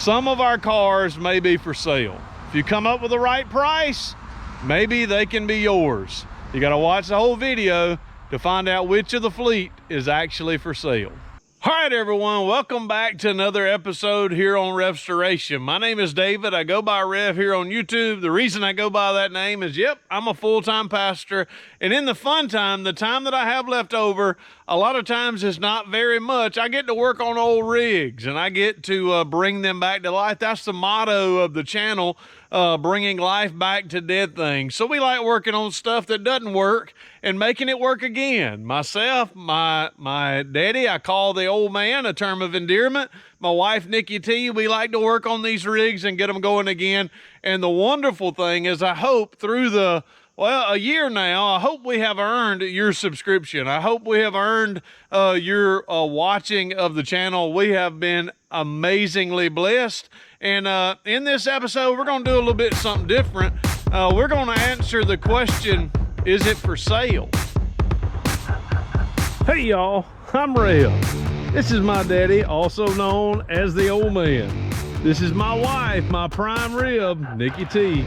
Some of our cars may be for sale. If you come up with the right price, maybe they can be yours. You gotta watch the whole video to find out which of the fleet is actually for sale. All right, everyone, welcome back to another episode here on RevStoration. My name is David. I go by Rev here on YouTube. The reason I go by that name is, I'm a full-time pastor. And in the fun time, the time that I have left over, a lot of times is not very much. I get to work on old rigs and I get to bring them back to life. That's the motto of the channel, bringing life back to dead things. So we like working on stuff that doesn't work and making it work again. Myself, my daddy, I call the Ole Man, a term of endearment. My wife, Nikki T, we like to work on these rigs and get them going again. And the wonderful thing is, I hope through a year now, I hope we have earned your subscription. I hope we have earned your watching of the channel. We have been amazingly blessed. And in this episode, we're going to do a little bit something different. We're going to answer the question, is it for sale? Hey y'all, I'm Rev. This is my daddy, also known as the Ole Man. This is my wife, my prime rib, Nikki T.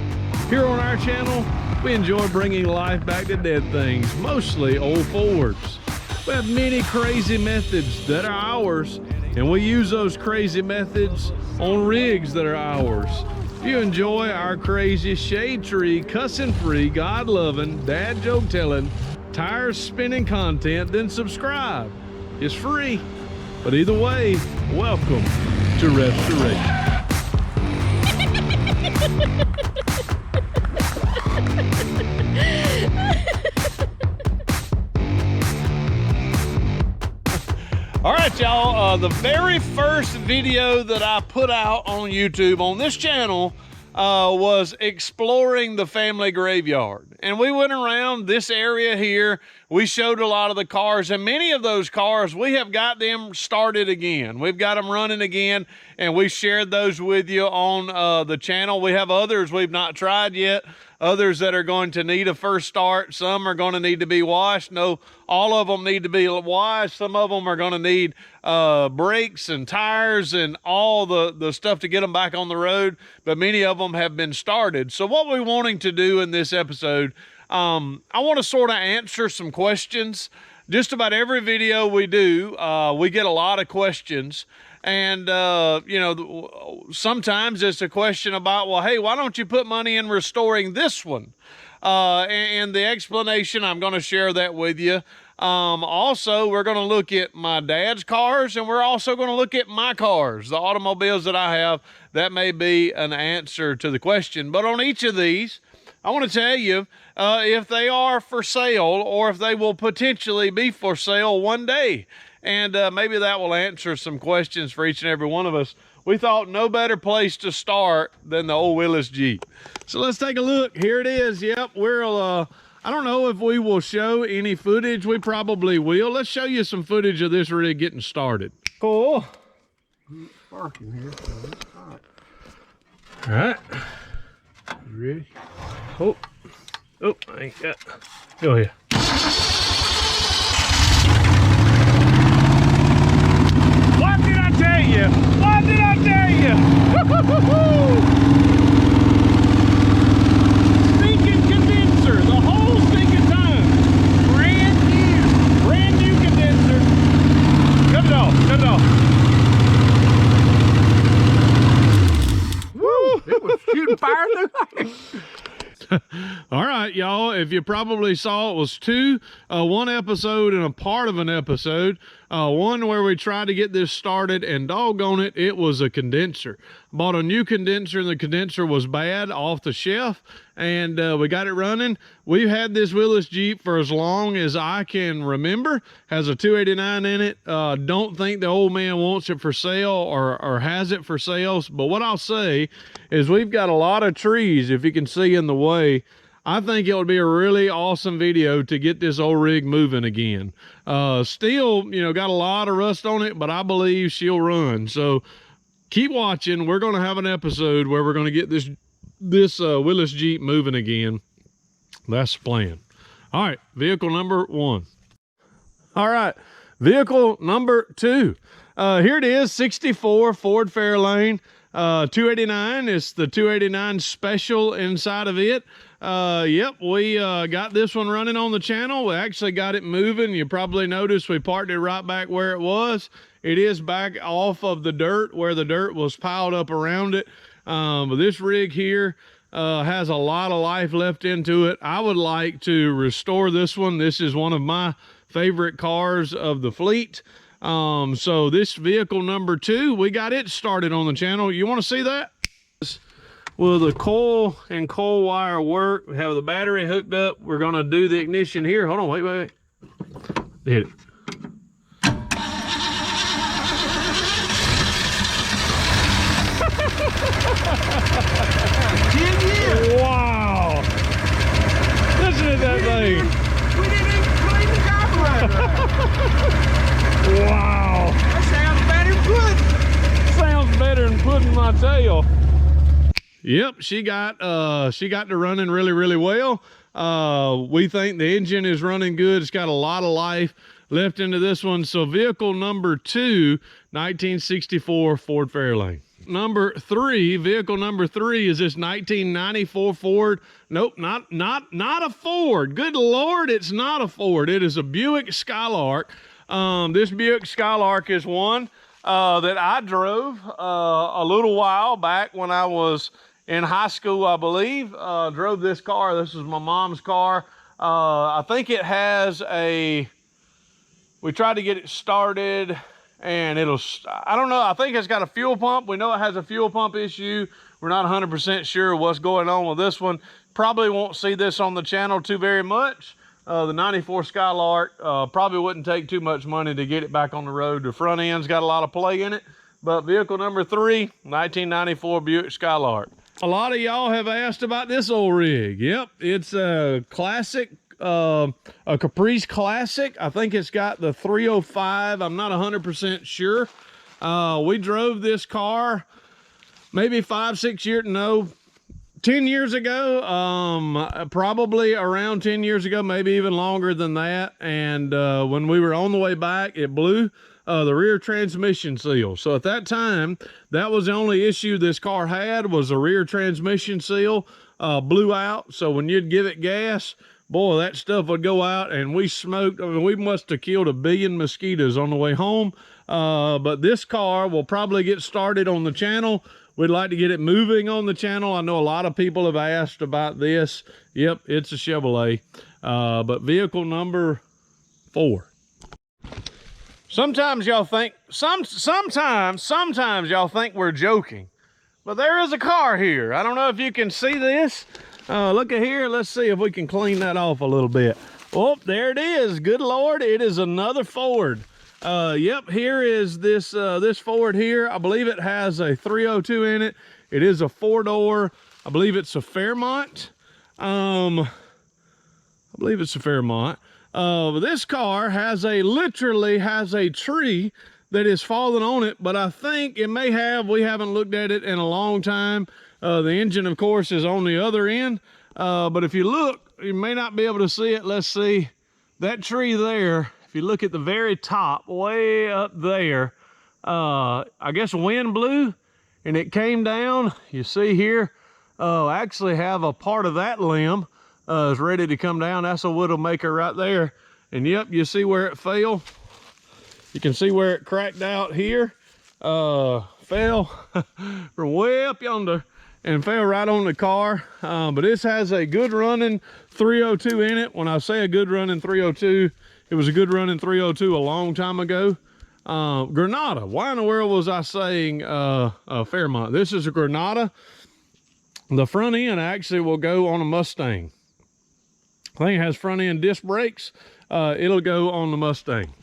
Here on our channel, we enjoy bringing life back to dead things, mostly old Fords. We have many crazy methods that are ours, and we use those crazy methods on rigs that are ours. If you enjoy our crazy shade tree, cussing free, God loving, dad joke telling, tires spinning content, then subscribe. It's free. But either way, welcome to RevStoration. All right, y'all, the very first video that I put out on YouTube on this channel was exploring the family graveyard. And we went around this area here. We showed a lot of the cars, and many of those cars, we have got them started again. We've got them running again, and we shared those with you on the channel. We have others we've not tried yet, others that are going to need a first start. Some are going to need to be washed. No, all of them need to be washed. Some of them are going to need brakes and tires and all the stuff to get them back on the road, but many of them have been started. So what we're wanting to do in this episode, I want to sort of answer some questions. Just about every video we do, we get a lot of questions. And, you know, sometimes it's a question about, well, hey, why don't you put money in restoring this one? And the explanation, I'm going to share that with you. Also, we're going to look at my dad's cars, and we're also going to look at my cars, the automobiles that I have. That may be an answer to the question. But on each of these, I want to tell you if they are for sale or if they will potentially be for sale one day. And maybe that will answer some questions for each and every one of us. We thought no better place to start than the old Willis Jeep. So let's take a look. Here it is. Yep, I don't know if we will show any footage. We probably will. Let's show you some footage of this rig getting started. Cool. Sparking here. All right. You ready? Oh, I ain't got. Go ahead. What did I tell you? What did I tell you? Stinking condenser, the whole stinking time. Brand new condenser. Cut it off, cut it off. Woo! It was shooting fire through there. All right, y'all, if you probably saw, it was one episode and a part of an episode. One where we tried to get this started, and doggone it, it was a condenser. Bought a new condenser, and the condenser was bad off the shelf, and we got it running. We've had this Willis Jeep for as long as I can remember. Has a 289 in it. Don't think the Ole Man wants it for sale or has it for sale. But what I'll say is we've got a lot of trees, if you can see in the way. I think it would be a really awesome video to get this old rig moving again. Still, you know, got a lot of rust on it, but I believe she'll run. So keep watching. We're going to have an episode where we're going to get this Willis Jeep moving again. That's the plan. All right, vehicle number one. All right, vehicle number two. Here it is, 64 Ford Fairlane. 289. It's the 289 special inside of it. Yep, we got this one running on the channel. We actually got it moving. You probably noticed we parked it right back where it was. It is back off of the dirt where the dirt was piled up around it. But this rig here has a lot of life left into it. I would like to restore this one. This is one of my favorite cars of the fleet. So this vehicle number 2, we got it started on the channel. You want to see that? Will the coil and coil wire work? We have the battery hooked up. We're going to do the ignition here. Hold on, wait. Hit it. Wow. Listen to that thing. We didn't even clean the carburetor. Wow. That sounds better than pudding. Sounds better than putting my tail. Yep, she got to running really well. We think the engine is running good. It's got a lot of life left into this one. So vehicle number 2, 1964 Ford Fairlane. Number 3, vehicle number 3 is this 1994 Ford. Nope, not a Ford. Good Lord, it's not a Ford. It is a Buick Skylark. This Buick Skylark is one that I drove a little while back when I was in high school, I believe. Drove this car. This is my mom's car. I think it has we tried to get it started and I don't know, I think it's got a fuel pump. We know it has a fuel pump issue. We're not 100% sure what's going on with this one. Probably won't see this on the channel too very much. The 94 Skylark probably wouldn't take too much money to get it back on the road. The front end's got a lot of play in it. But vehicle number 3, 1994 Buick Skylark. A lot of y'all have asked about this old rig. Yep, it's a classic, a Caprice Classic. I think it's got the 305. I'm not 100% sure. We drove this car maybe 5-6 years, no, 10 years ago, probably around 10 years ago, maybe even longer than that. And when we were on the way back, it blew the rear transmission seal. So at that time, that was the only issue this car had, was a rear transmission seal blew out. So when you'd give it gas, boy, that stuff would go out, and we smoked. I mean, we must have killed 1 billion mosquitoes on the way home. But this car will probably get started on the channel. We'd like to get it moving on the channel. I know a lot of people have asked about this. Yep, it's a Chevrolet. But vehicle number 4. Sometimes y'all think, sometimes y'all think we're joking, but there is a car here. I don't know if you can see this. Look at here. Let's see if we can clean that off a little bit. Oh, there it is. Good Lord, it is another Ford. Yep, here is this this Ford here. I believe it has a 302 in it. It is a 4-door. I believe it's a Fairmont. I believe it's a Fairmont. This car literally has a tree that is fallen on it, but I think it may have, we haven't looked at it in a long time. The engine, of course, is on the other end. But if you look, you may not be able to see it. Let's see that tree there. If you look at the very top, way up there, I guess wind blew and it came down. You see here, actually have a part of that limb is ready to come down. That's a widowmaker right there. And yep, you see where it fell. You can see where it cracked out here. Fell from way up yonder and fell right on the car. But this has a good running 302 in it. When I say a good running 302, it was a good running 302 a long time ago. Granada. Why in the world was I saying Fairmont? This is a Granada. The front end actually will go on a Mustang. I think it has front end disc brakes. It'll go on the Mustang.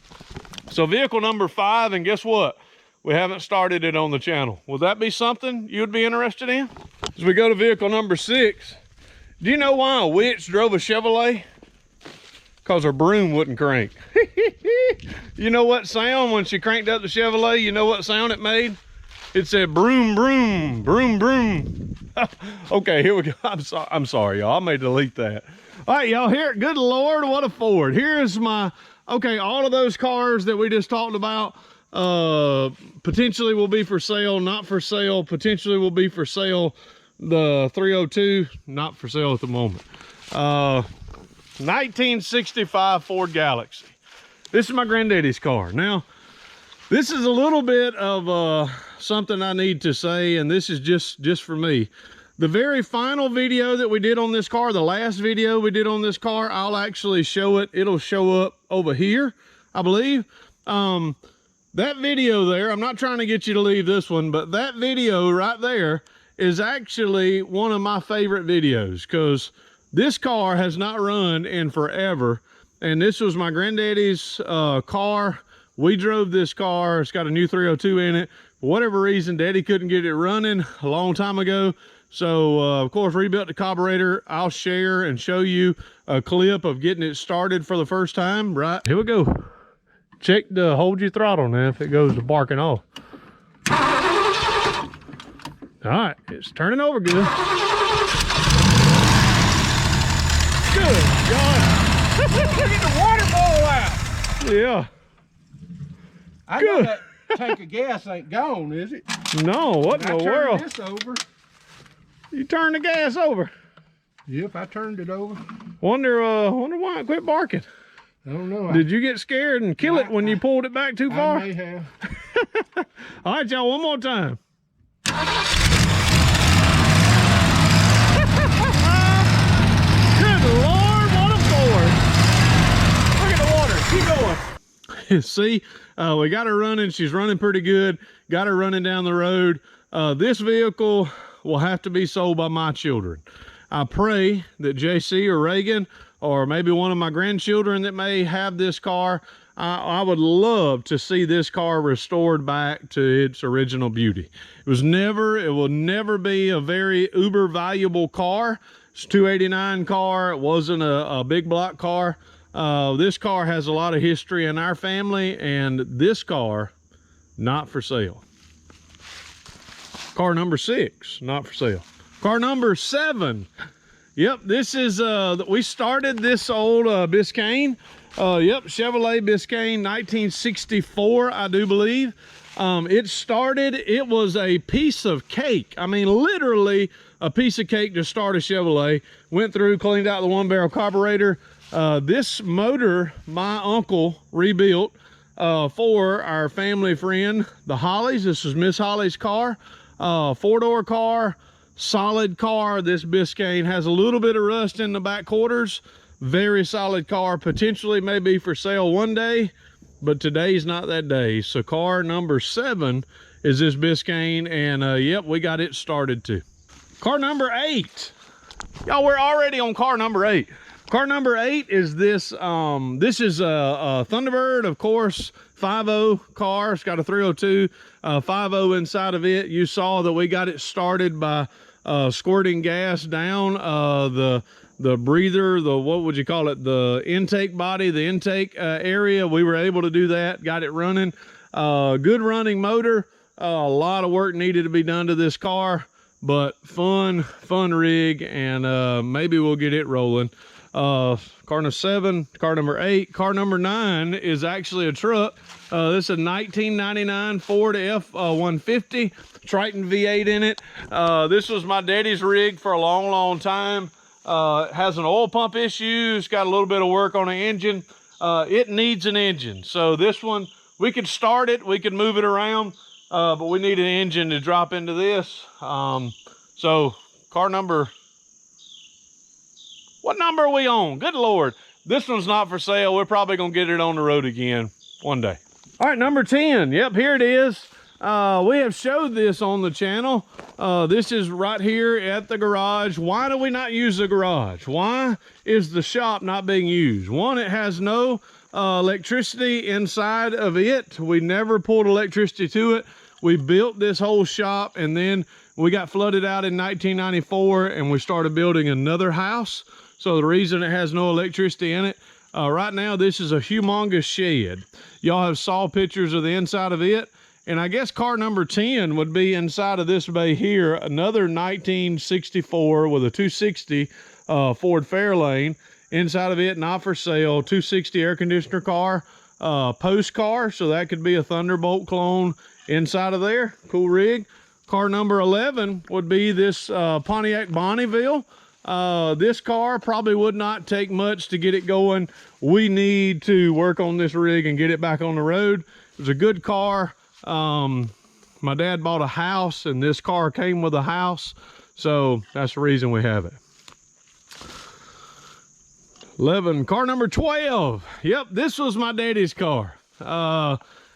So vehicle number 5, and guess what? We haven't started it on the channel. Would that be something you'd be interested in? As we go to vehicle number 6, do you know why a witch drove a Chevrolet? Because her broom wouldn't crank. You know what sound when she cranked up the Chevrolet? You know what sound it made? It said broom, broom, broom, broom. Okay, here we go. I'm sorry, y'all. I may delete that. All right, y'all, here, good Lord, what a Ford. Here's my, okay, all of those cars that we just talked about, potentially will be for sale, not for sale, potentially will be for sale. The 302, not for sale at the moment. 1965 Ford Galaxie. This is my granddaddy's car. Now, this is a little bit of something I need to say, and this is just for me. The very final video that we did on this car, the last video we did on this car, I'll actually show it. It'll show up over here, I believe. That video there, I'm not trying to get you to leave this one, but that video right there is actually one of my favorite videos, because this car has not run in forever. And this was my granddaddy's car. We drove this car. It's got a new 302 in it. For whatever reason, Daddy couldn't get it running a long time ago. So, of course, rebuilt the carburetor. I'll share and show you a clip of getting it started for the first time. Right, here we go. Check the hold your throttle now if it goes to barking off. All right, it's turning over good. Good God. Look at the water bowl out. Yeah. I know that tank of gas ain't gone, is it? No, what in the world? This over. You turned the gas over. Yep, I turned it over. Wonder why it quit barking. I don't know. Did you get scared and kill it when you pulled it back too far? I may have. All right, y'all, one more time. Good Lord, what a Ford. Look at the water, keep going. See, we got her running. She's running pretty good. Got her running down the road. This vehicle will have to be sold by my children. I pray that JC or Reagan or maybe one of my grandchildren that may have this car, I would love to see this car restored back to its original beauty. It will never be a very uber valuable car. It's a 289 car. It wasn't a big block car. This car has a lot of history in our family, and this car, not for sale. Car number 6, not for sale. Car number 7. Yep, this is, we started this old Biscayne. Yep, Chevrolet Biscayne, 1964, I do believe. It was a piece of cake. I mean, literally a piece of cake to start a Chevrolet. Went through, cleaned out the 1-barrel carburetor. This motor, my uncle rebuilt for our family friend, the Hollies. This is Miss Holly's car. 4-door car, solid car. This Biscayne has a little bit of rust in the back quarters. Very solid car, potentially maybe for sale one day, but today's not that day. So car number 7 is this Biscayne, and yep, we got it started too. Car number 8. Y'all, we're already on car number 8. Car number 8 is this, this is a Thunderbird, of course, 5.0 car. It's got a 302, 5.0 inside of it. You saw that we got it started by squirting gas down the breather, what would you call it? The intake body, the intake area. We were able to do that, got it running. Good running motor. A lot of work needed to be done to this car, but fun rig, and maybe we'll get it rolling. Car number 7, car number 8. Car number 9 is actually a truck. This is a 1999 Ford F-150, Triton V8 in it. This was my daddy's rig for a long time. Has an oil pump issue. It's got a little bit of work on the engine. It needs an engine. So this one, we could start it, we could move it around, but we need an engine to drop into this. So car number, what number are we on? Good Lord. This one's not for sale. We're probably gonna get it on the road again one day. All right, number 10. Yep, here it is. We have showed this on the channel. This is right here at the garage. Why do we not use the garage? Why is the shop not being used? One, it has no electricity inside of it. We never pulled electricity to it. We built this whole shop, and then we got flooded out in 1994, and we started building another house. So the reason it has no electricity in it, right now this is a humongous shed. Y'all have saw pictures of the inside of it. And I guess car number 10 would be inside of this bay here, another 1964 with a 260 Ford Fairlane. Inside of it, not for sale, 260 air conditioner car. post car, so that could be a Thunderbolt clone inside of there. Cool rig. Car number 11 would be this Pontiac Bonneville. This car probably would not take much to get it going. We need to work on this rig and get it back on the road. It was a good car. My dad bought a house and this car came with a house, so that's the reason we have it. 11, car number 12. Yep, this was my daddy's car.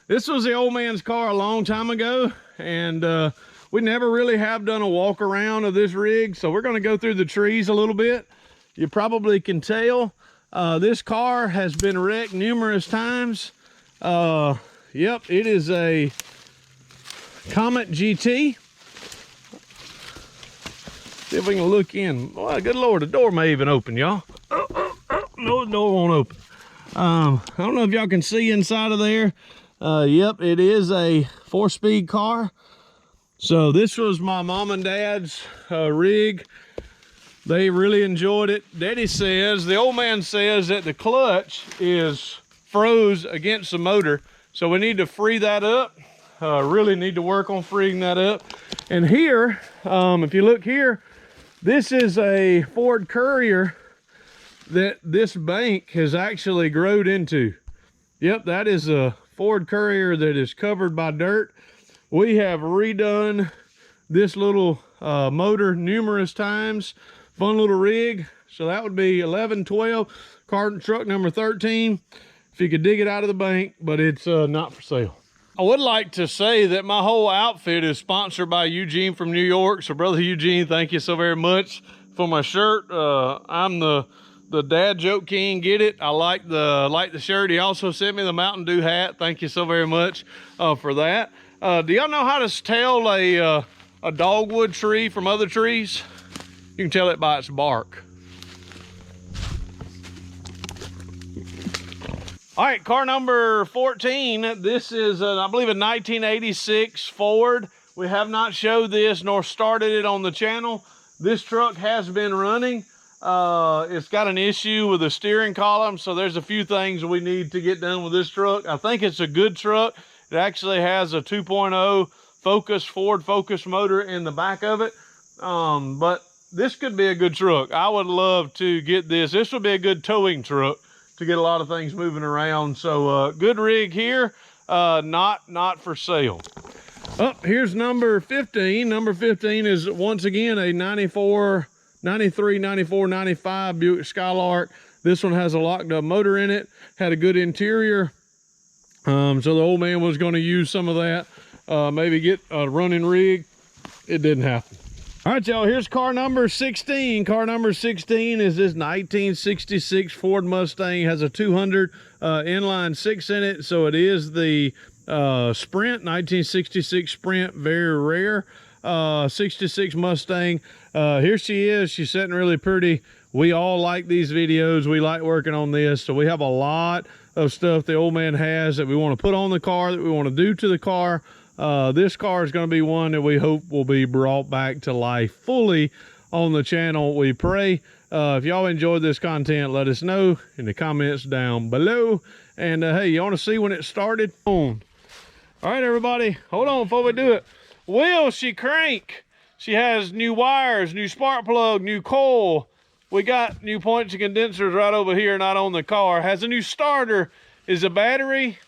This was the old man's car a long time ago, and we never really have done a walk around of this rig, so we're going to go through the trees a little bit. You probably can tell this car has been wrecked numerous times. Yep, it is a Comet GT. See if we can look in. Well, good Lord, the door may even open, y'all. No, the door won't open. I don't know if y'all can see inside of there. Yep, it is a 4-speed car. So this was my mom and dad's rig. They really enjoyed it. Daddy says, the old man says that the clutch is froze against the motor. So we need to free that up. Really need to work on freeing that up. And here, if you look here, this is a Ford Courier that this bank has actually growed into. Yep, that is a Ford Courier that is covered by dirt. We have redone this little motor numerous times. Fun little rig. So that would be 11, 12, truck number 13. If you could dig it out of the bank, but it's not for sale. I would like to say that my whole outfit is sponsored by Eugene from New York. So brother Eugene, thank you so very much for my shirt. I'm the dad joke king. Get it? I like the shirt. He also sent me the Mountain Dew hat. Thank you so very much for that. Do y'all know how to tell a dogwood tree from other trees? You can tell it by its bark. All right, car number 14. This is, I believe, a 1986 Ford. We have not showed this nor started it on the channel. This truck has been running. It's got an issue with the steering column, so there's a few things we need to get done with this truck. I think it's a good truck. It actually has a 2.0 Ford Focus motor in the back of it. But this could be a good truck. I would love to get this. This would be a good towing truck to get a lot of things moving around. So good rig here, not for sale. Here's number 15. Number 15 is once again a 94, 93, 94, 95 Buick Skylark. This one has a locked up motor in it, had a good interior. So the old man was going to use some of that, maybe get a running rig. It didn't happen. All right, y'all, here's car number 16. Car number 16 is this 1966 Ford Mustang. Has a 200 inline 6 in it. So it is the Sprint, 1966 Sprint, very rare. 66 Mustang. Here she is. She's sitting really pretty. We all like these videos. We like working on this. So we have a lot of stuff the old man has that we want to put on the car, that we want to do to the car. This car is going to be one that we hope will be brought back to life fully on the channel. We pray. If y'all enjoyed this content, let us know in the comments down below. And hey, you want to see when it started? All right, everybody, hold on before we do it. Will she crank? She has new wires, new spark plug, new coil. We got new points and condensers right over here, not on the car. Has a new starter. Is the battery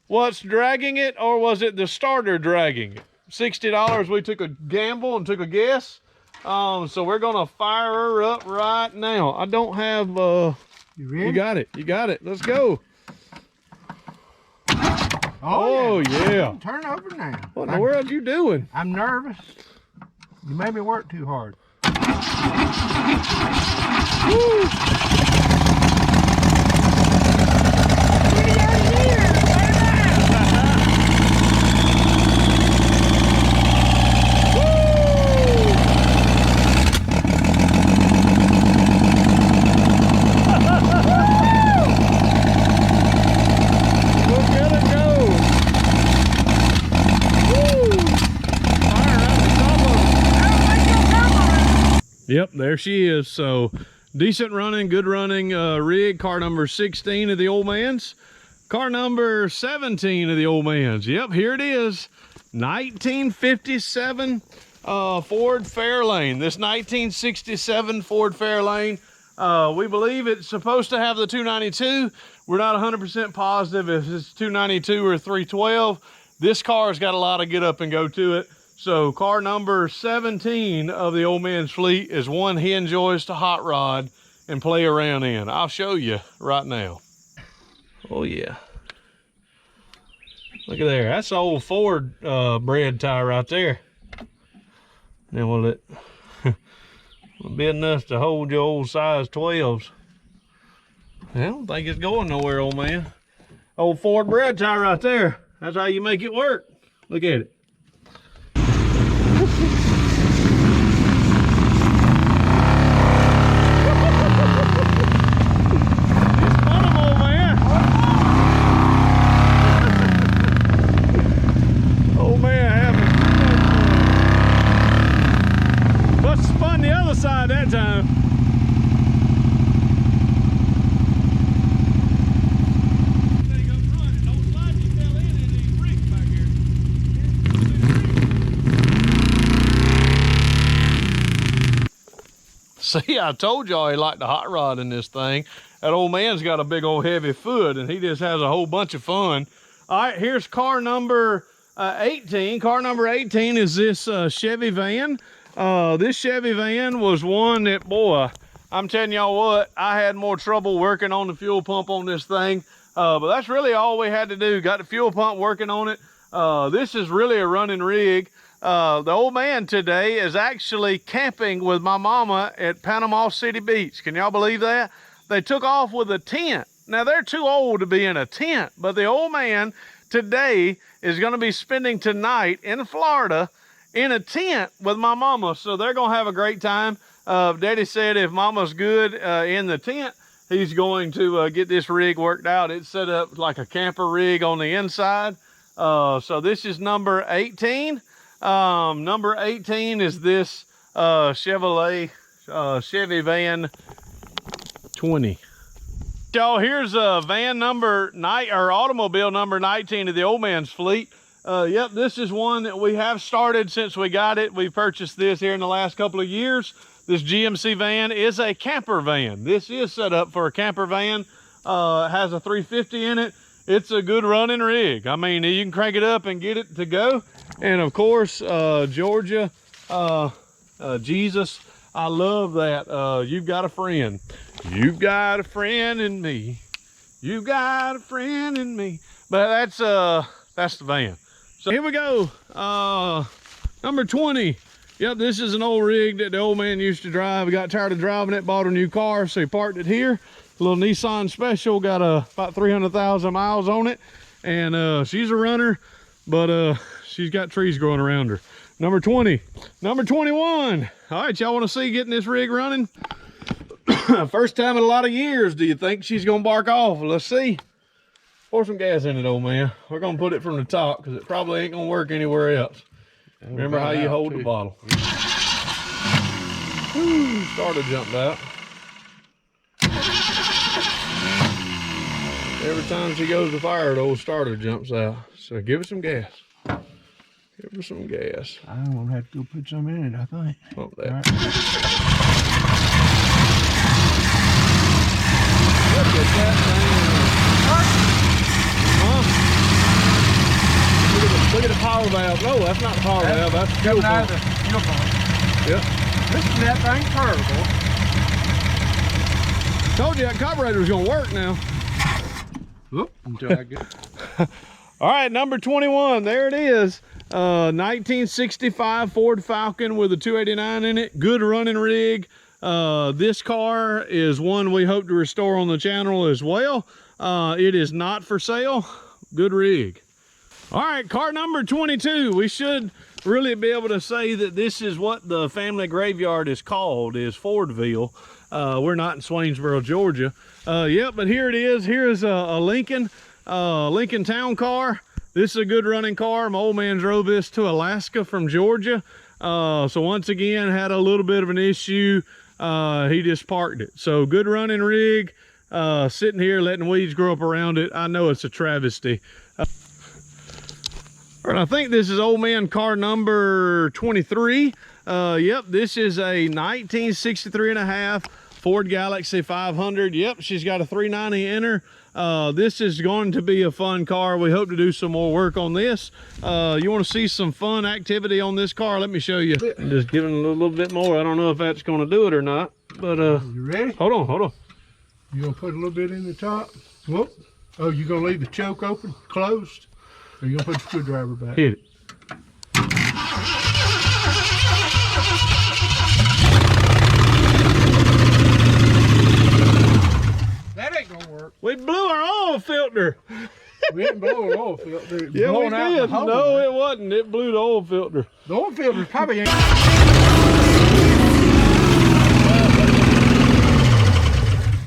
what's dragging it, or was it the starter dragging it? $60, we took a gamble and took a guess. So we're gonna fire her up right now. I don't have, you ready? You got it, let's go. Oh yeah. Turn over now. What in the world you doing? I'm nervous. You made me work too hard. Woo. Yep, there she is. So decent running, good running rig. Car number 16 of the old man's. Car number 17 of the Ole Man's. Yep, here it is. 1957 Ford Fairlane. This 1967 Ford Fairlane. We believe it's supposed to have the 292. We're not 100% positive if it's 292 or 312. This car's got a lot of get up and go to it. So car number 17 of the Ole Man's fleet is one he enjoys to hot rod and play around in. I'll show you right now. Oh yeah. Look at there. That's the old Ford bread tire right there. Now will it be enough to hold your old size 12s? I don't think it's going nowhere, old man. Old Ford bread tire right there. That's how you make it work. Look at it. That time. See, I told y'all he liked the hot rod in this thing. That old man's got a big old heavy foot and he just has a whole bunch of fun. All right, here's car number 18. Car number 18 is this Chevy van. This Chevy van was one that, boy, I'm telling y'all what, I had more trouble working on the fuel pump on this thing. But that's really all we had to do. Got the fuel pump working on it. This is really a running rig. The old man today is actually camping with my mama at Panama City Beach. Can y'all believe that? They took off with a tent. Now, they're too old to be in a tent, but the old man today is going to be spending tonight in Florida in a tent with my mama, so they're gonna have a great time. Daddy said if mama's good in the tent, he's going to get this rig worked out. It's set up like a camper rig on the inside. So this is number 18. Number 18 is this Chevy van 20. Y'all, here's van number automobile number 19 of the Ole Man's fleet. Yep, this is one that we have started since we got it. We purchased this here in the last couple of years. This GMC van is a camper van. This is set up for a camper van. It has a 350 in it. It's a good running rig. I mean, you can crank it up and get it to go. And of course, Georgia, Jesus, I love that. You've got a friend. You've got a friend in me. You've got a friend in me. But that's the van. So here we go, number 20. Yep, this is an old rig that the old man used to drive. He got tired of driving it, bought a new car, so he parked it here. A little Nissan Special, got about 300,000 miles on it. And she's a runner, but she's got trees growing around her. Number 20, number 21. All right, y'all wanna see getting this rig running? First time in a lot of years. Do you think she's gonna bark off? Let's see. Pour some gas in it, old man. We're gonna put it from the top because it probably ain't gonna work anywhere else. Remember how you hold the bottle. Woo, starter jumped out. Every time she goes to fire, the old starter jumps out. So give it some gas. Give her some gas. I'm gonna have to go put some in it, I think. Pump that. Right. Look at that thing. Look at the power valve. No, that's not the power valve. That's the fuel pump. Fuel pump. Yep. Listen to that thing terrible. Told you that carburetor was gonna work now. Whoop, until I get All right, number 21. There it is. 1965 Ford Falcon with a 289 in it. Good running rig. This car is one we hope to restore on the channel as well. It is not for sale. Good rig. All right, car number 22. We should really be able to say that this is what the family graveyard is called, is Fordville. We're not in Swainsboro, Georgia. Yep, but here it is. Here is a Lincoln Town Car. This is a good running car. My old man drove this to Alaska from Georgia. So once again, had a little bit of an issue. He just parked it. So good running rig. sitting here letting weeds grow up around it. I know it's a travesty. All right, I think this is Ole Man car number 23. Yep, this is a 1963 and a half Ford Galaxie 500. Yep, she's got a 390 in her. This is going to be a fun car. We hope to do some more work on this. You want to see some fun activity on this car? Let me show you. I'm just giving it a little bit more. I don't know if that's going to do it or not, but you ready? hold on. You gonna put a little bit in the top? Whoop. Oh, you gonna leave the choke open, closed? Or you gonna put the screwdriver back? Hit it. That ain't gonna work. We blew our oil filter. We didn't blow an oil filter. Yeah, we did. No, it wasn't. It blew the oil filter. The oil filter probably ain't.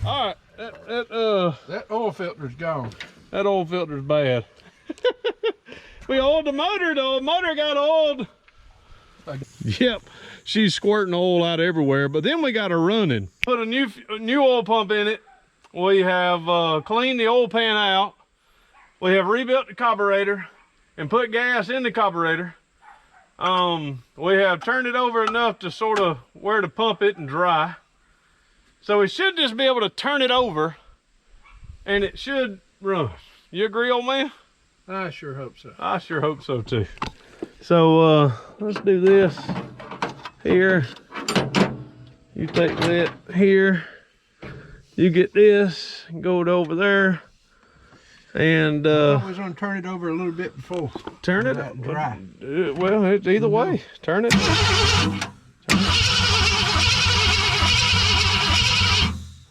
All right, That oil filter's gone. that oil filter's bad. We oiled the motor though. The motor got oiled. Yep, she's squirting oil out everywhere. But then we got her running. Put a new oil pump in it. We have cleaned the oil pan out. We have rebuilt the carburetor and put gas in the carburetor. We have turned it over enough to sort of where to pump it and dry. So we should just be able to turn it over and it should run. You agree, Ole Man? I sure hope so. I sure hope so too. So let's do this here. You take that here. You get this and go it over there. And I was gonna turn it over a little bit before. turn it dry. Well, it's either way. Turn it.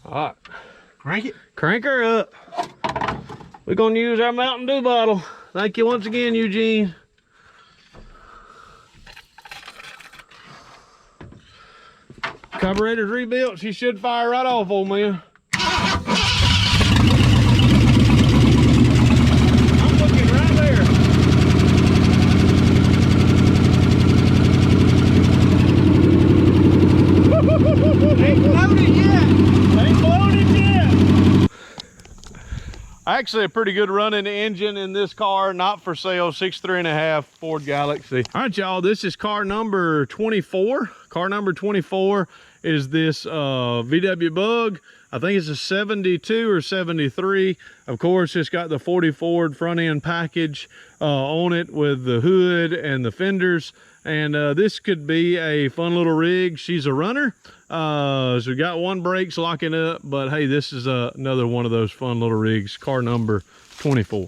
All right. Crank it. Crank her up. We're gonna use our Mountain Dew bottle. Thank you once again, Eugene. Carburetor's rebuilt. She should fire right off, Ole Man. I'm looking right there. Ain't loaded yet. Ain't loaded yet. Actually, a pretty good running engine in this car, not for sale, 6'3 and a half Ford Galaxie. All right, y'all, this is car number 24. Car number 24 is this VW Bug. I think it's a 72 or 73. Of course, it's got the 40 Ford front end package on it with the hood and the fenders. And this could be a fun little rig. She's a runner. So we got one brakes locking up, but hey, this is another one of those fun little rigs. Car number 24.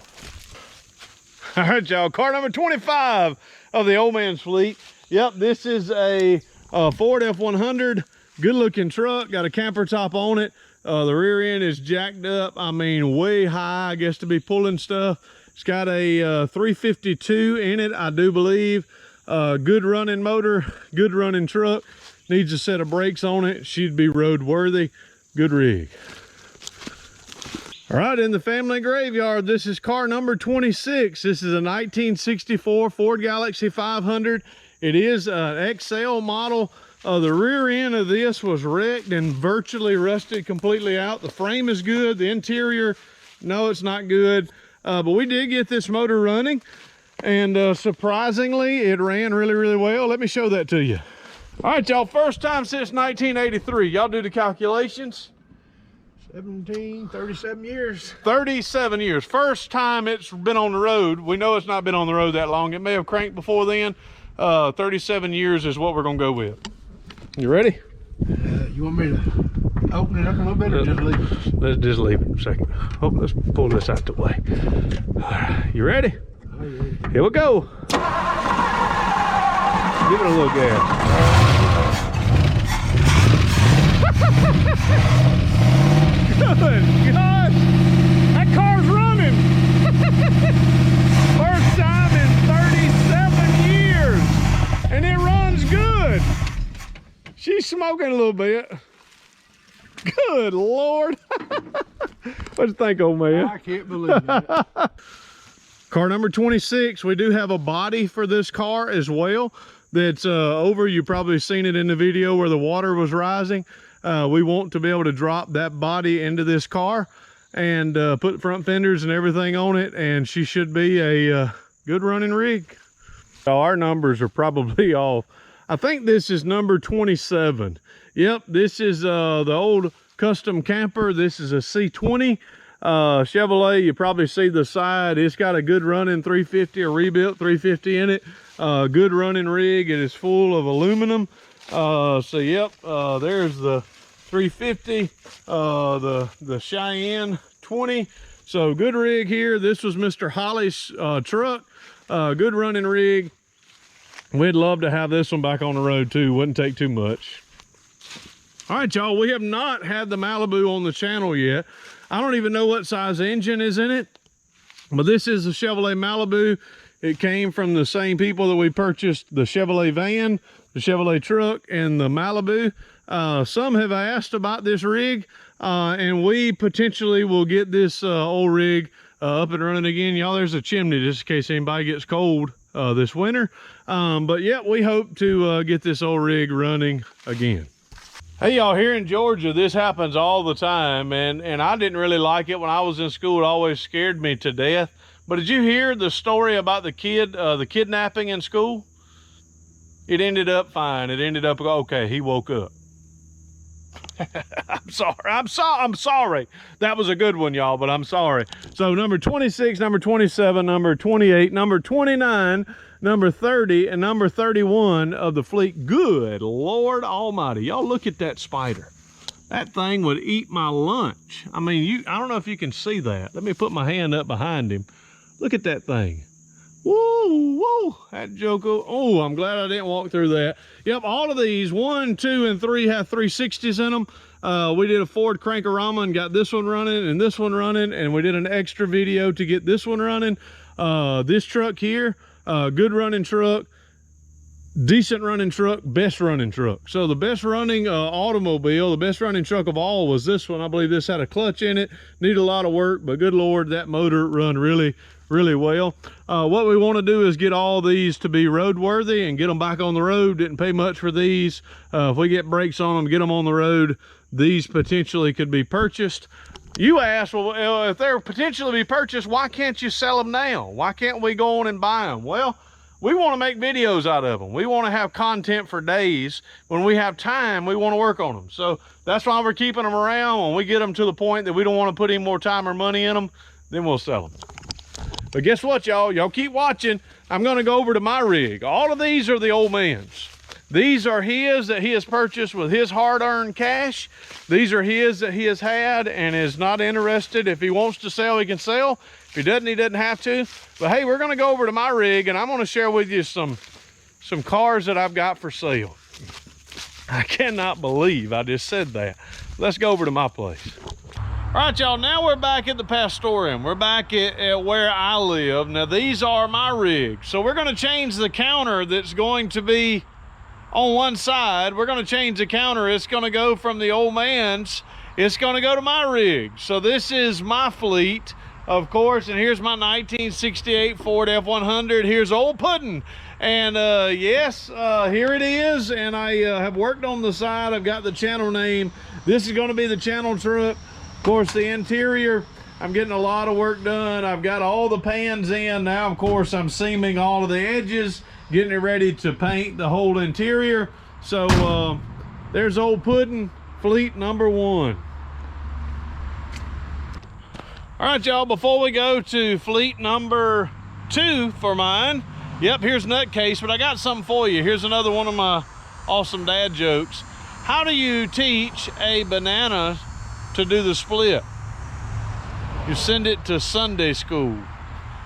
All right, y'all, car number 25 of the Ole Man's fleet. Yep, this is a Ford F100. Good looking truck, got a camper top on it. The rear end is jacked up, I mean way high, I guess, to be pulling stuff. It's got a 352 in it, I do believe. Good running motor, good running truck. Needs a set of brakes on it. She'd be road worthy. Good rig. All right, in the family graveyard, this is car number 26. This is a 1964 Ford Galaxie 500. It is an XL model. The rear end of this was wrecked and virtually rusted completely out. The frame is good. The interior, no, it's not good. But we did get this motor running. And surprisingly, it ran really, really well. Let me show that to you. All right, y'all, first time since 1983. Y'all do the calculations. 37 years. 37 years. First time it's been on the road. We know it's not been on the road that long. It may have cranked before then. 37 years is what we're gonna go with. You ready? You want me to open it up a little bit or just leave it? Let's just leave it for a second. Oh, let's pull this out the way. All right, you ready? Oh, yeah. Here we go. Give it a little gas. Good gosh, that car's running. First time in 37 years, and it runs good. She's smoking a little bit. Good Lord. What'd you think, old man? I can't believe it. Car number 26, we do have a body for this car as well. that's over. You've probably seen it in the video where the water was rising. We want to be able to drop that body into this car and put front fenders and everything on it, and she should be a good running rig. So our numbers are probably off. I think this is number 27. Yep, this is the old custom camper. This is a C20 Chevrolet. You probably see the side. It's got a good running 350, a rebuilt 350 in it. Good running rig. It is full of aluminum. So yep, there's the 350, the Cheyenne 20. So good rig here. This was Mr. Holly's truck. Good running rig. We'd love to have this one back on the road too. Wouldn't take too much. All right, y'all, we have not had the Malibu on the channel yet. I don't even know what size engine is in it, but this is a Chevrolet Malibu. It came from the same people that we purchased the Chevrolet van, the Chevrolet truck, and the Malibu. Some have asked about this rig, and we potentially will get this old rig up and running again. Y'all, there's a chimney just in case anybody gets cold this winter. But yeah, we hope to get this old rig running again. Hey y'all, here in Georgia, this happens all the time, and I didn't really like it when I was in school. It always scared me to death. But did you hear the story about the kid, the kidnapping in school? It ended up fine. It ended up okay. He woke up. I'm sorry. That was a good one, y'all, but I'm sorry. So number 26, number 27, number 28, number 29, number 30, and number 31 of the fleet. Good Lord Almighty. Y'all look at that spider. That thing would eat my lunch. I mean, I don't know if you can see that. Let me put my hand up behind him. Look at that thing. Whoa, whoa, that joker. Oh, I'm glad I didn't walk through that. Yep, all of these, 1, 2, and 3 have 360s in them. We did a Ford Crankorama and got this one running and this one running, and we did an extra video to get this one running. This truck here, good running truck, decent running truck, best running truck. So the best running automobile, the best running truck of all was this one. I believe this had a clutch in it, needed a lot of work, but good Lord, that motor run really well. What we want to do is get all these to be roadworthy and get them back on the road. Didn't pay much for these. If we get brakes on them, get them on the road, these potentially could be purchased. You ask, well, if they're potentially be purchased, why can't you sell them now? Why can't we go on and buy them? Well, we want to make videos out of them. We want to have content for days. When we have time, we want to work on them. So that's why we're keeping them around. When we get them to the point that we don't want to put any more time or money in them, then we'll sell them. But guess what, y'all? Y'all keep watching. I'm going to go over to my rig. All of these are the Ole Man's. These are his that he has purchased with his hard-earned cash. These are his that he has had and is not interested. If he wants to sell, he can sell. If he doesn't have to. But hey, we're going to go over to my rig, and I'm going to share with you some cars that I've got for sale. I cannot believe I just said that. Let's go over to my place. All right, y'all, now we're back at the Pastorium. We're back at where I live. Now, these are my rigs. So we're going to change the counter that's going to be on one side. We're going to change the counter. It's going to go from the Ole Man's. It's going to go to my rig. So this is my fleet, of course, and here's my 1968 Ford F100. Here's Old Puddin'. And yes, here it is. And I have worked on the side. I've got the channel name. This is going to be the channel truck. Of course, the interior, I'm getting a lot of work done. I've got all the pans in. Now, of course, I'm seaming all of the edges, getting it ready to paint the whole interior. So there's Old Puddin', fleet number 1. All right, y'all, before we go to fleet number 2 for mine, yep, here's Nutcase, but I got something for you. Here's another one of my awesome dad jokes. How do you teach a banana to do the split? You send it to Sunday school.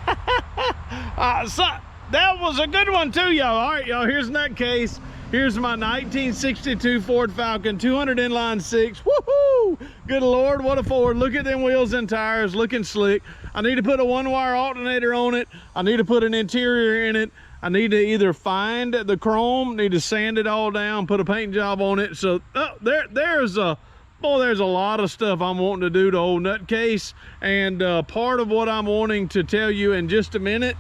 So that was a good one too, y'all. All right, y'all, here's Nutcase. Here's my 1962 Ford Falcon, 200 inline 6. Woohoo! Good Lord, what a Ford. Look at them wheels and tires, looking slick. I need to put a 1-wire alternator on it. I need to put an interior in it. I need to either find the chrome, need to sand it all down, put a paint job on it. So there's a lot of stuff I'm wanting to do to old Nutcase. And part of what I'm wanting to tell you in just a minute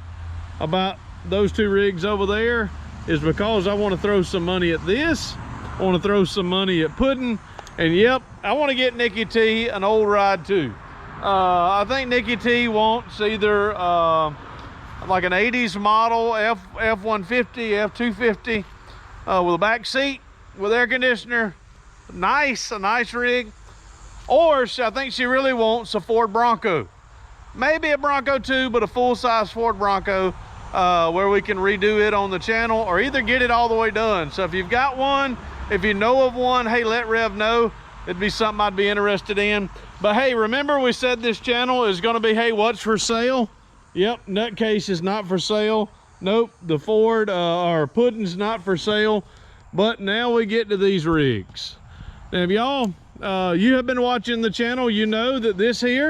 about those 2 rigs over there is because I want to throw some money at this. I want to throw some money at pudding. And yep, I want to get Nikki T an old ride too. I think Nikki T wants either like an 80s model F-150, F-250 with a back seat, with air conditioner, a nice rig. Or I think she really wants a Ford Bronco. Maybe a Bronco too, but a full-size Ford Bronco where we can redo it on the channel, or either get it all the way done. So if you've got one, if you know of one, hey, let Rev know. It'd be something I'd be interested in. But hey, remember we said this channel is gonna be, hey, what's for sale? Yep, Nutcase is not for sale. Nope, the Ford or Pudding's not for sale. But now we get to these rigs. Now if y'all, you have been watching the channel, you know that this here,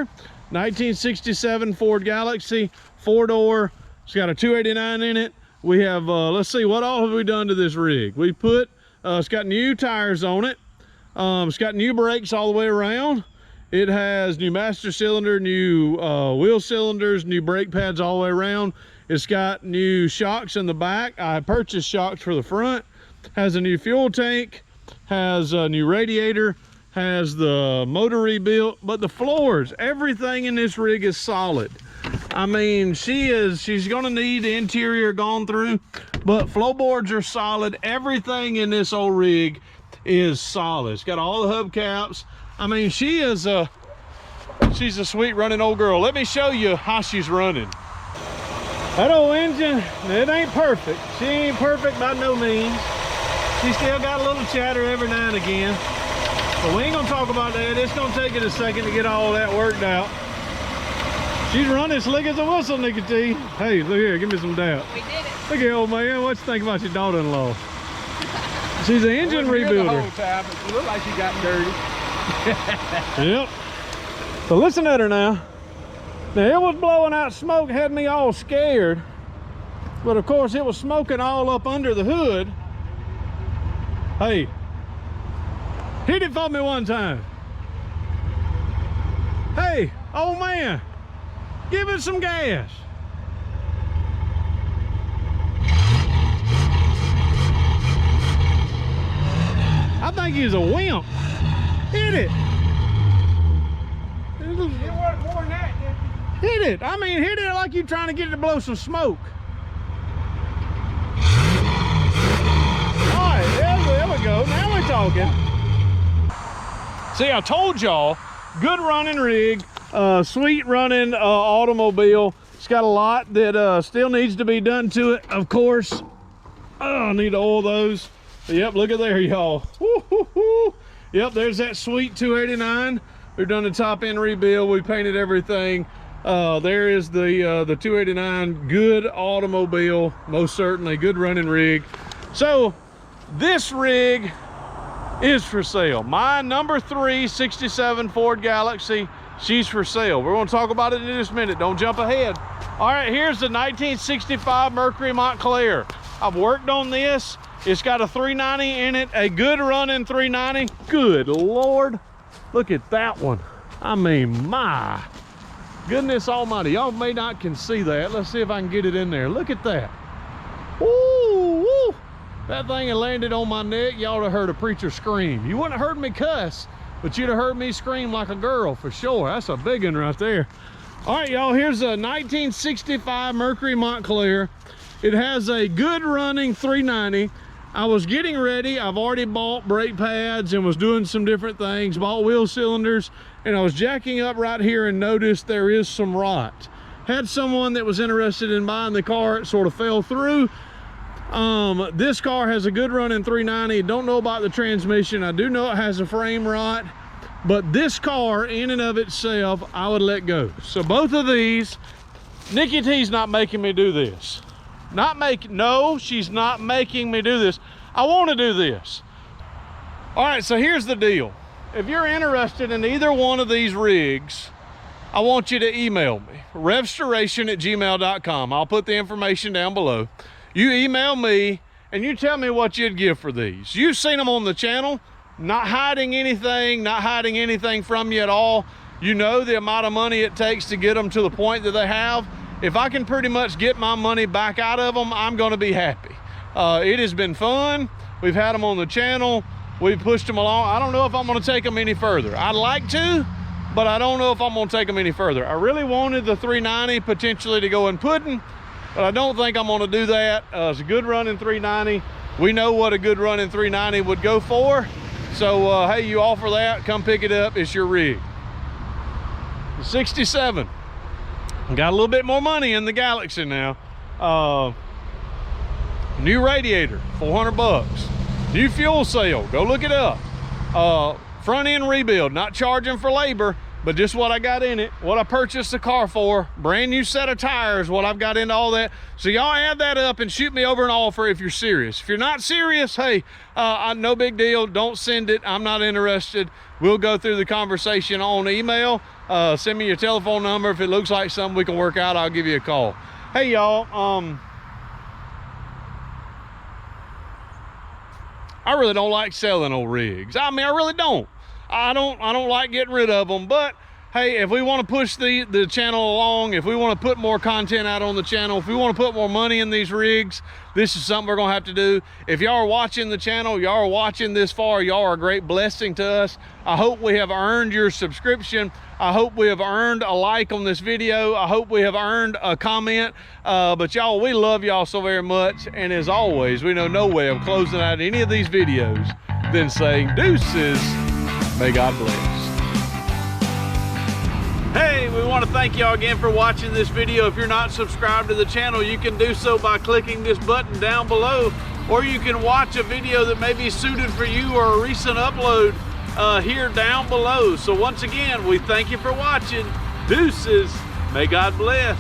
1967 Ford Galaxie, 4-door, it's got a 289 in it. We have, let's see, what all have we done to this rig? We put, it's got new tires on it. It's got new brakes all the way around. It has new master cylinder, new wheel cylinders, new brake pads all the way around. It's got new shocks in the back. I purchased shocks for the front. Has a new fuel tank, has a new radiator, has the motor rebuilt, but the floors, everything in this rig is solid. I mean, she's gonna need the interior gone through, but floorboards are solid. Everything in this old rig is solid. It's got all the hubcaps. I mean, she's a sweet running old girl. Let me show you how she's running. That old engine, it ain't perfect. She ain't perfect by no means. She still got a little chatter every now and again. But we ain't gonna talk about that. It's gonna take it a second to get all that worked out. She's running slick as a whistle, Nikki T. Hey, look here, give me some doubt. We did it. Look here, old man, what you think about your daughter-in-law? She's an engine rebuilder. The whole time, it looked like she got dirty. Yep. So listen at her now. Now it was blowing out smoke, had me all scared. But of course it was smoking all up under the hood. Hey, hit it for me one time. Hey, old man, give it some gas. I think he's a wimp. Hit it. It worked more than that, didn't it? Hit it. I mean, hit it like you're trying to get it to blow some smoke. All right, there we go. Now we're talking. See, I told y'all, good running rig, sweet running automobile. It's got a lot that still needs to be done to it, of course. Oh, I need to oil those. Yep, look at there, y'all. Yep, there's that sweet 289. We've done the top end rebuild. We painted everything. There is the 289. Good automobile, most certainly. Good running rig. So this rig is for sale. My number 3 67 Ford Galaxie, she's for sale. We're going to talk about it in just a minute. Don't jump ahead. All right, here's the 1965 Mercury Montclair. I've worked on this. It's got a 390 in it, a good running 390. Good Lord, look at that one. I mean, my goodness almighty. Y'all may not can see that. Let's see if I can get it in there. Look at that. Woo, woo. That thing had landed on my neck. Y'all would have heard a preacher scream. You wouldn't have heard me cuss, but you'd have heard me scream like a girl for sure. That's a big one right there. All right, y'all, here's a 1965 Mercury Montclair. It has a good running 390. I was getting ready. I've already bought brake pads and was doing some different things, bought wheel cylinders, and I was jacking up right here and noticed there is some rot. Had someone that was interested in buying the car. It sort of fell through. This car has a good running 390. Don't know about the transmission. I do know it has a frame rot, but this car in and of itself, I would let go. So both of these, Nikki T's not making me do this. No, she's not making me do this. I want to do this. All right, so here's the deal. If you're interested in either one of these rigs, I want you to email me, RevStoration@gmail.com. I'll put the information down below. You email me and you tell me what you'd give for these. You've seen them on the channel, not hiding anything from you at all. You know the amount of money it takes to get them to the point that they have. If I can pretty much get my money back out of them, I'm gonna be happy. It has been fun. We've had them on the channel. We've pushed them along. I don't know if I'm gonna take them any further. I'd like to, but I don't know if I'm gonna take them any further. I really wanted the 390 potentially to go in pudding, but I don't think I'm gonna do that. It's a good running 390. We know what a good running 390 would go for. So, hey, you offer that, come pick it up, it's your rig. 67. Got a little bit more money in the Galaxie now. New radiator, 400 bucks. New fuel cell, go look it up. Front end rebuild, not charging for labor, but just what I got in it, what I purchased the car for, brand new set of tires, what I've got into all that. So y'all add that up and shoot me over an offer if you're serious. If you're not serious, hey, no big deal, don't send it, I'm not interested. We'll go through the conversation on email. Send me your telephone number. If it looks like something we can work out, I'll give you a call. Hey y'all, I really don't like selling old rigs. I mean, I really don't. I don't like getting rid of them, but hey, if we want to push the channel along, if we want to put more content out on the channel, if we want to put more money in these rigs, this is something we're gonna have to do. If y'all are watching the channel, y'all are watching this far, y'all are a great blessing to us. I hope we have earned your subscription. I hope we have earned a like on this video. I hope we have earned a comment. But y'all, we love y'all so very much. And as always, we know no way of closing out any of these videos than saying deuces, may God bless. Hey, we want to thank y'all again for watching this video. If you're not subscribed to the channel, you can do so by clicking this button down below, or you can watch a video that may be suited for you or a recent upload here down below. So once again, we thank you for watching. Deuces, may God bless.